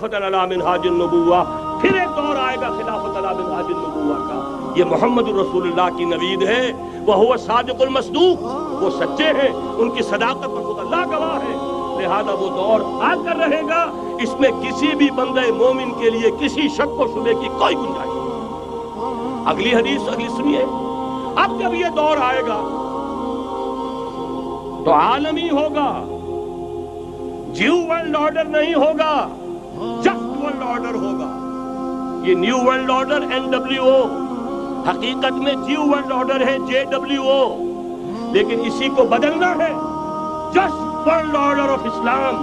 خلافت علی منہاج النبوہ، پھر ایک دور آئے گا خلافت علی منہاج النبوہ کا۔ یہ محمد رسول اللہ کی نوید ہے، وہو صادق المصدوق، وہ سچے ہیں، ان کی صداقت پر خود اللہ گواہ ہے، لہذا وہ دور آ کر رہے گا، اس میں کسی بھی بندہ مومن کے لیے کسی شک و شبے کی کوئی گنجائش نہیں۔ اگلی حدیث سنیے، اب جب یہ دور آئے گا تو عالمی ہوگا، جیو ورلڈ آرڈر نہیں ہوگا، جسٹ ورلڈ آرڈر ہوگا۔ یہ نیو ورلڈ آرڈر NWO، حقیقت میں جیو ورلڈ آرڈر ہے JWO، لیکن اسی کو بدلنا ہے جسٹ ورلڈ آرڈر آف اسلام،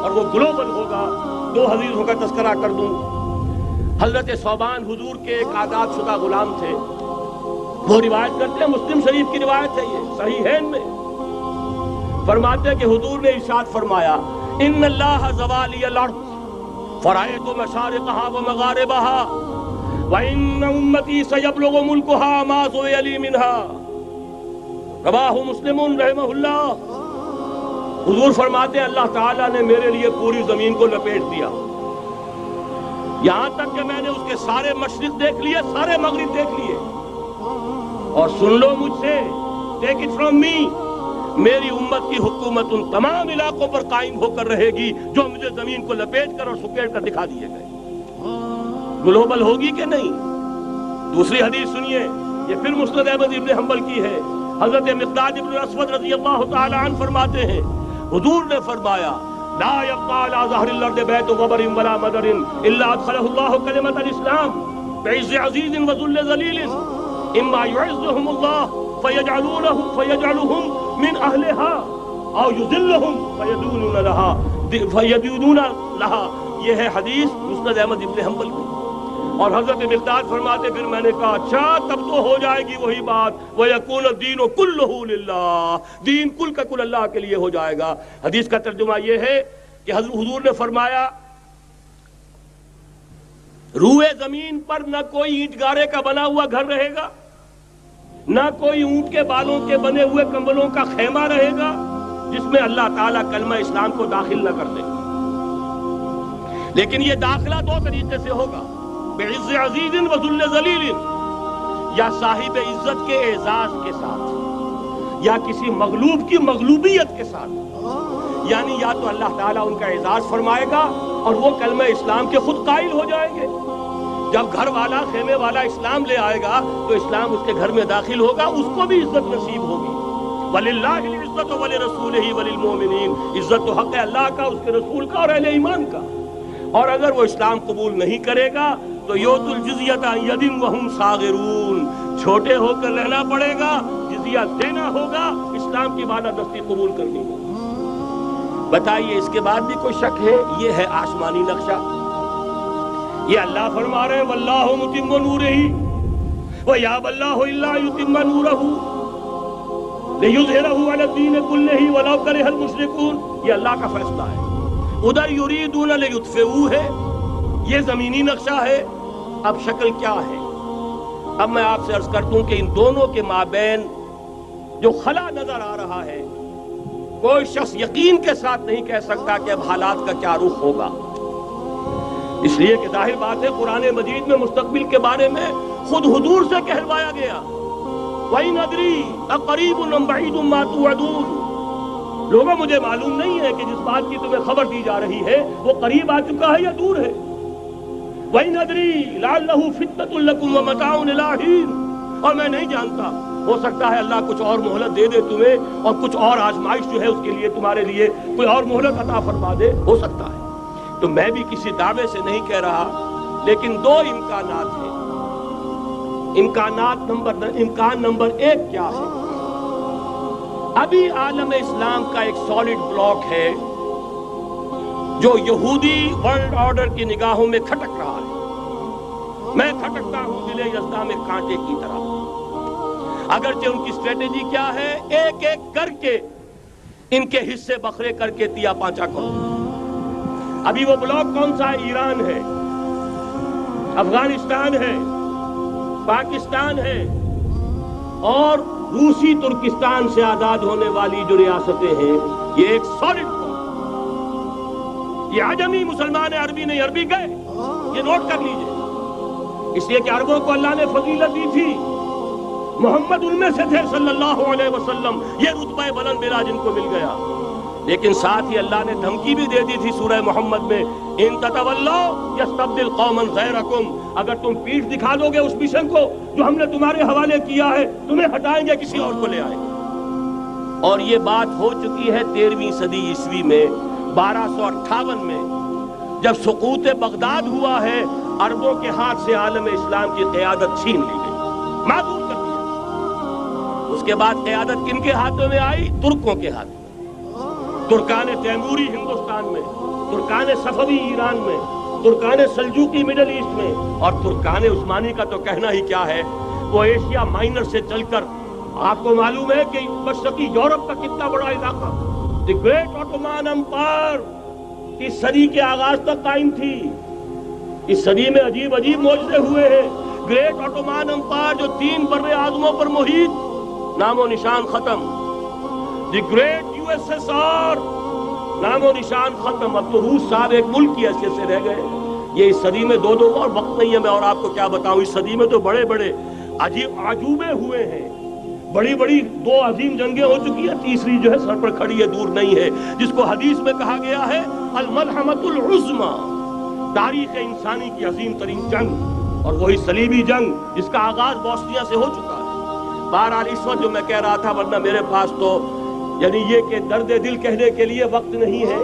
اور وہ گلوبل ہوگا۔ دو حدیثوں کا تذکرہ کر دوں۔ حضرت ثوبان حضور کے ایک آزاد شدہ غلام تھے، وہ روایت کرتے ہیں، مسلم شریف کی روایت ہے، یہ صحیحین میں فرماتے ہیں کہ حضور نے ارشاد فرمایا، ان اللہ زوالی الارض فرائیت مشارقها ومغاربها وَإِنَّ أُمَّتِي سَيَبْلُغُ مُلْكُهَا مَا سُئِلَ لِي مِنْهَا، رواہ مسلم رحمہ اللہ۔ حضور فرماتے ہیں اللہ تعالیٰ نے میرے لیے پوری زمین کو لپیٹ دیا، یہاں تک کہ میں نے اس کے سارے مشرق دیکھ لیے، سارے مغرب دیکھ لیے، اور سن لو مجھ سے، ٹیک اٹ فرام می، میری امت کی حکومت ان تمام علاقوں پر قائم ہو کر رہے گی جو مجھے زمین کو لپیٹ کر اور سکیڑ کر دکھا دیے گئے۔ گلوبل ہوگی کہ نہیں؟ دوسری حدیث سنیے، یہ پھر مسند احمد ابن حنبل کی ہے۔ حضرت مقداد ابن اسود رضی اللہ تعالی عنہ فرماتے ہیں، حضور نے فرمایا، لا يبقى على ظهر الارض بيت غبر ولا مدر الا ادخله الله كلمة الاسلام بعز عزيز وذل ذليل، اما يعزهم الله فيجعلهم من اهلها او يذلهم فيدونون لها۔ یہ ہے حدیث مسند احمد ابن حنبل کی۔ اور حضرت مقداد فرماتے پھر میں نے کہا اچھا تب تو ہو جائے گی وہی بات، وَيَكُونَ الدِّينُ كُلُّهُ لِلَّهِ، دین کل کا کل اللہ کے لیے ہو جائے گا۔ حدیث کا ترجمہ یہ ہے کہ حضور نے فرمایا، روئے زمین پر نہ کوئی اینٹ گارے کا بنا ہوا گھر رہے گا، نہ کوئی اونٹ کے بالوں کے بنے ہوئے کمبلوں کا خیمہ رہے گا جس میں اللہ تعالیٰ کلمہ اسلام کو داخل نہ کر دے۔ لیکن یہ داخلہ دو طریقے سے ہوگا، بعز عزیز و ذل ذلیل، یا صاحب عزت کے اعزاز کے ساتھ، یا کسی مغلوب کی مغلوبیت کے ساتھ، یعنی یا تو اللہ تعالیٰ ان کا اعزاز فرمائے گا اور وہ کلمہ اسلام کے خود قائل ہو جائیں گے۔ جب گھر والا خیمے والا اسلام لے آئے گا تو اسلام اس کے گھر میں داخل ہوگا، اس کو بھی عزت نصیب ہوگی۔ وَلِلَّهِ الْعِزَّةُ وَلِرَسُولِهِ وَلِلْمُؤْمِنِينَ، عزت تو حق ہے اللہ کا، اس کے رسول کا اور اہل ایمان کا۔ اور اگر وہ اسلام قبول نہیں کرے گا تو یؤت الجزیۃ عن ید وہم صاغرون، چھوٹے ہو کر رہنا پڑے گا، جزیہ دینا ہوگا، اسلام کی بالادستی قبول کرنی ہوگی۔ بتائیے اس کے بعد بھی کوئی شک ہے؟ یہ ہے آسمانی نقشہ۔ یہ اللہ فرما رہے ہیں واللہ متم نورہ ویابی اللہ الا یتم نورہ لیظہرہ علی الدین کلہ ولو کرہ المشرکون۔ یہ اللہ کا فیصلہ ہے۔ ادھر یریدون لیطفئوہ ہے، یہ زمینی نقشہ ہے۔ اب شکل کیا ہے؟ اب میں آپ سے عرض کرتا ہوں کہ ان دونوں کے مابین جو خلا نظر آ رہا ہے، کوئی شخص یقین کے ساتھ نہیں کہہ سکتا کہ اب حالات کا کیا رخ ہوگا، اس لیے کہ ظاہر بات ہے قرآن مجید میں مستقبل کے بارے میں خود حضور سے کہلوایا گیا، وَإِنْ أَدْرِي أَقَرِيبٌ أَمْ بَعِيدٌ مَا تُوعَدُونَ۔ لوگوں مجھے معلوم نہیں ہے کہ جس بات کی تمہیں خبر دی جا رہی ہے وہ قریب آ چکا ہے یا دور ہے۔ وَإِنْ أَدْرِي لَعَلَّهُ فِتْنَةٌ لَكُمْ وَمَتَاعٌ إِلَىٰ حِينٍ، اور میں نہیں جانتا، ہو سکتا ہے اللہ کچھ اور مہلت دے دے تمہیں، اور کچھ اور آزمائش جو ہے اس کے لیے تمہارے لیے کوئی اور مہلت عطا فرما دے، ہو سکتا ہے۔ تو میں بھی کسی دعوے سے نہیں کہہ رہا، لیکن دو امکانات ہیں۔ امکان نمبر ایک کیا ہے؟ ابھی عالم اسلام کا ایک سالڈ بلاک ہے جو یہودی ورلڈ آرڈر کی نگاہوں میں کھٹک رہا ہے۔ میں کھٹکتا ہوں دل یزداں میں کانٹے کی طرح۔ اگرچہ ان کی اسٹریٹجی کیا ہے؟ ایک ایک کر کے ان کے حصے بکھرے کر کے تیا پانچا کرو۔ ابھی وہ بلاک کون سا ہے؟ ایران ہے، افغانستان ہے، پاکستان ہے، اور روسی ترکستان سے آزاد ہونے والی جو ریاستیں ہیں، یہ ایک سالڈ بلاک۔ یہ عجمی مسلمان عربی نہیں، عربی گئے، یہ نوٹ کر لیجئے، اس لیے کہ عربوں کو اللہ نے فضیلت دی تھی، محمد ان میں سے تھے صلی اللہ علیہ وسلم، یہ رتبہ بلند ملا جن کو مل گیا، لیکن ساتھ ہی اللہ نے دھمکی بھی دے دی تھی سورہ محمد میں، ان تتولوا یستبدل قوما غیرکم، اگر تم پیٹھ دکھا دو گے اس مشن کو جو ہم نے تمہارے حوالے کیا ہے، تمہیں ہٹائیں گے، کسی اور کو لے آئیں گے۔ اور یہ بات ہو چکی ہے 13ویں صدی عیسوی میں، 1258 میں جب سقوط بغداد ہوا ہے، عربوں کے ہاتھ سے عالم اسلام کی قیادت چھین لی گئی، معذور کر دیا۔ اس کے بعد قیادت کن کے ہاتھوں میں آئی؟ ترکوں کے ہاتھ میں، ترکان تیموری ہندوستان میں، ترکان صفوی ایران میں، ترکان سلجوقی مڈل ایسٹ میں، اور ترکان عثمانی کا تو کہنا ہی کیا ہے، وہ ایشیا مائنر سے چل کر آپ کو معلوم ہے کہ مشرقی یورپ کا کتنا بڑا علاقہ، دی گریٹ آٹومان امپائر اس صدی کے آغاز تک قائم تھی۔ اس صدی میں عجیب عجیب معجزے ہوئے ہیں۔ گریٹ آٹومان امپائر جو 3 بر اعظموں پر محیط، نام و نشان ختم۔ The great U S S R, نام و نشان ختم۔ اب تو روس صاحب ایک ملک کی حیثیت سے رہ گئے۔ یہ اس صدی میں دو اور وقت نہیں ہے میں اور آپ کو کیا بتاؤں، اس صدی میں تو بڑے بڑے عجیب عجوبے ہوئے ہیں، بڑی بڑی 2 عظیم جنگیں ہو چکی ہیں، تیسری جو ہے سر پر کھڑی ہے، دور نہیں ہے، جس کو حدیث میں کہا گیا ہے الملحمۃ العظمی، تاریخ انسانی کی عظیم ترین جنگ، اور وہی صلیبی جنگ جس کا آغاز بوسنیا سے ہو چکا ہے۔ بہرحال اس وقت جو میں کہہ رہا تھا، ورنہ میرے پاس تو یعنی یہ کہ درد دل کہنے کے لیے وقت نہیں ہے،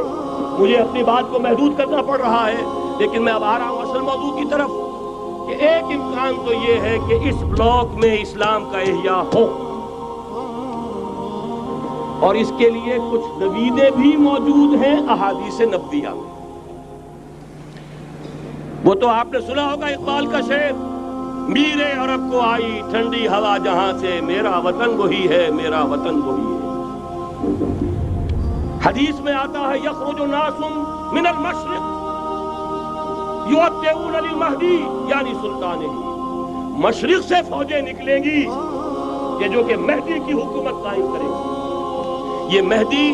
مجھے اپنی بات کو محدود کرنا پڑ رہا ہے، لیکن میں اب آ رہا ہوں اصل موضوع کی طرف، کہ ایک امکان تو یہ ہے کہ اس بلاک میں اسلام کا احیاء ہو، اور اس کے لیے کچھ نویدیں بھی موجود ہیں احادیث نبویہ میں۔ وہ تو آپ نے سنا ہوگا اقبال کا شعر، میرے عرب کو آئی ٹھنڈی ہوا جہاں سے، میرا وطن وہی ہے، میرا وطن وہی ہے۔ حدیث میں آتا ہے یخرج ناس من المشرق یؤتون للمہدی یعنی سلطانہ، مشرق سے فوجیں نکلیں گی کہ جو کہ مہدی کی حکومت قائم کریں گی۔ یہ مہدی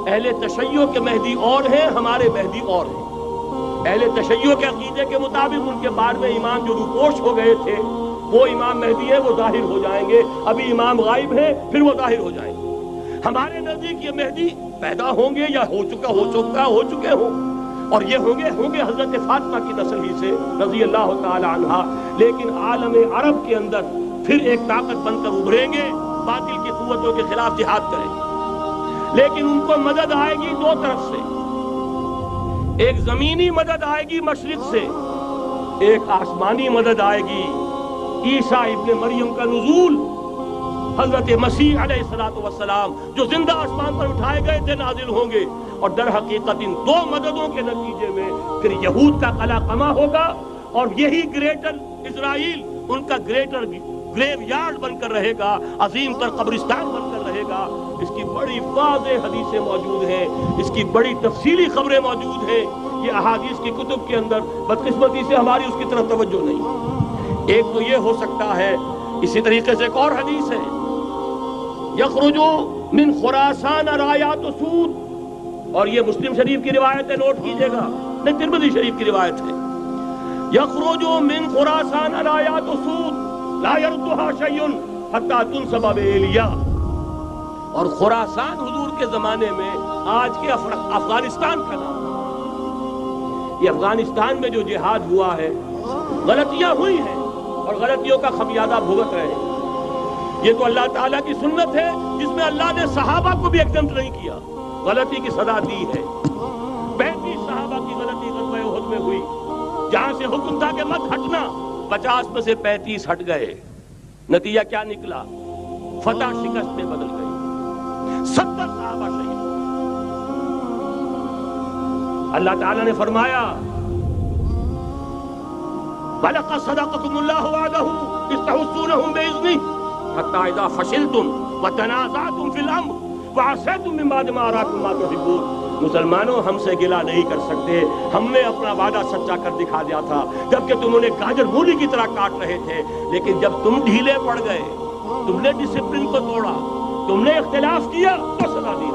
اہل تشیع کے مہدی اور ہیں، ہمارے مہدی اور ہیں۔ اہل تشیع کے عقیدے کے مطابق ان کے بعد میں امام جو روپوش ہو گئے تھے وہ امام مہدی ہیں، وہ ظاہر ہو جائیں گے، ابھی امام غائب ہیں، پھر وہ ظاہر ہو جائیں گے۔ ہمارے نزدیک یہ مہدی پیدا ہوں گے یا ہو چکے ہوں، اور یہ ہوں گے حضرت فاطمہ کی نسل ہی سے رضی اللہ تعالی عنہا، لیکن عالم عرب کے اندر پھر ایک طاقت بن کر ابھریں گے، باطل کی قوتوں کے خلاف جہاد کریں گے، لیکن ان کو مدد آئے گی 2 طرف سے، ایک زمینی مدد آئے گی مشرق سے، ایک آسمانی مدد آئے گی، عیسیٰ ابن مریم کا نزول، حضرت مسیح علیہ السلام جو زندہ آسمان پر اٹھائے گئے تھے نازل ہوں گے، اور در حقیقت ان 2 مددوں کے نتیجے میں پھر یہود کا قلع قمع ہوگا، اور یہی گریٹر اسرائیل ان کا گریٹر گریو یارڈ بن کر رہے گا، عظیم تر قبرستان بن کر رہے گا۔ اس کی بڑی واضح حدیثیں موجود ہیں، اس کی بڑی تفصیلی خبریں موجود ہیں، یہ احادیث کی کتب کے اندر، بدقسمتی سے ہماری اس کی طرف توجہ نہیں۔ ایک تو یہ ہو سکتا ہے، اسی طریقے سے ایک اور حدیث ہے، یخرج من خراسان رایات سود، اور یہ مسلم شریف کی روایت ہے، نوٹ کیجئے گا، نہیں ترمذی شریف کی روایت ہے، یخرج من خراسان رایات سود لا یردها شیء حتی تنصب بإیلیا، اور خراسان حضور کے زمانے میں آج کے افغانستان کا نام، یہ افغانستان میں جو جہاد ہوا ہے، غلطیاں ہوئی ہیں اور غلطیوں کا خمیازہ بھگت رہے ہیں۔ یہ تو اللہ تعالیٰ کی سنت ہے جس میں اللہ نے صحابہ کو بھی ایگزمپٹ نہیں کیا، غلطی کی سزا دی ہے۔ 35 صحابہ کی غلطی غزوہ احد میں ہوئی، جہاں سے حکم تھا کہ مت ہٹنا، 50 میں سے 35 ہٹ گئے، نتیجہ کیا نکلا؟ فتح شکست میں بدل گئی، 70 صحابہ شہید ہوئے۔ اللہ تعالیٰ نے فرمایا وَلَقَدْ صَدَقَكُمُ اللَّهُ وَعْدَهُ إِذْ تَحُسُّونَهُم بِإِذْنِهِ حَتَّىٰ إِذَا فَشِلْتُمْ وَتَنَازَعْتُمْ فِي الْأَمْرِ وَعَصَيْتُمْ مِن بَعْدِ مَا أَرَاكُم مَّا تُحِبُّونَ۔ مسلمانوں، ہم سے گلہ نہیں کر سکتے، ہم نے اپنا وعدہ سچا کر دکھا دیا تھا، جبکہ تم انہیں گاجر مولی کی طرح کاٹ رہے تھے، لیکن جب تم ڈھیلے پڑ گئے، تم نے ڈسپلن کو توڑا، تم نے اختلاف کیا تو سزا دی۔